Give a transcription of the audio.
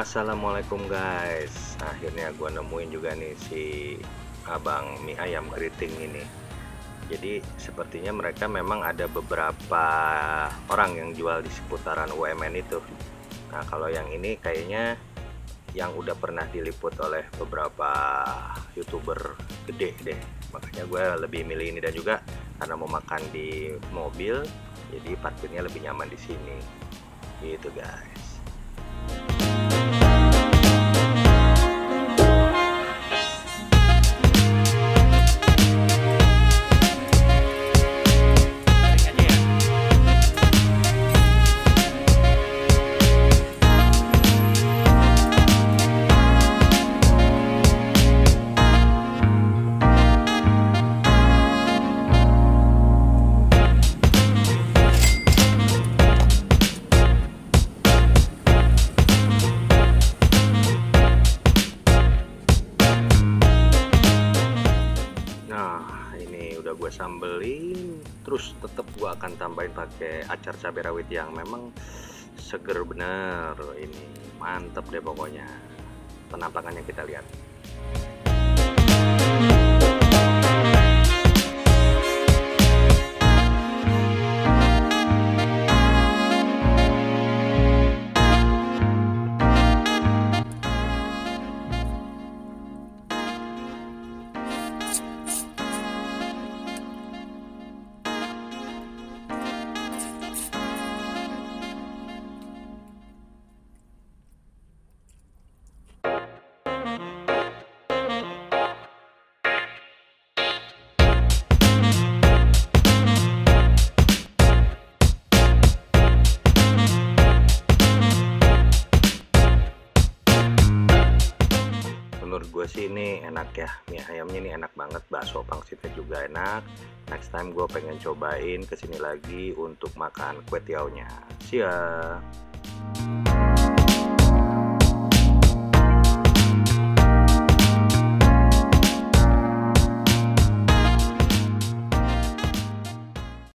Assalamualaikum guys, akhirnya gue nemuin juga nih si abang mie ayam keriting ini. Jadi sepertinya mereka memang ada beberapa orang yang jual di seputaran UMN itu. Nah kalau yang ini kayaknya yang udah pernah diliput oleh beberapa YouTuber gede deh. Makanya gue lebih milih ini, dan juga karena mau makan di mobil, jadi parkirnya lebih nyaman di sini. Gitu guys. Udah gue sambelin, terus tetap gue akan tambahin pakai acar cabai rawit yang memang seger bener. Ini mantep deh pokoknya. Penampakannya kita lihat. Menurut gue sih ini enak ya, mie ayamnya ini enak banget, bakso pangsitnya juga enak. Next time gue pengen cobain kesini lagi untuk makan kue tiaunya. See ya.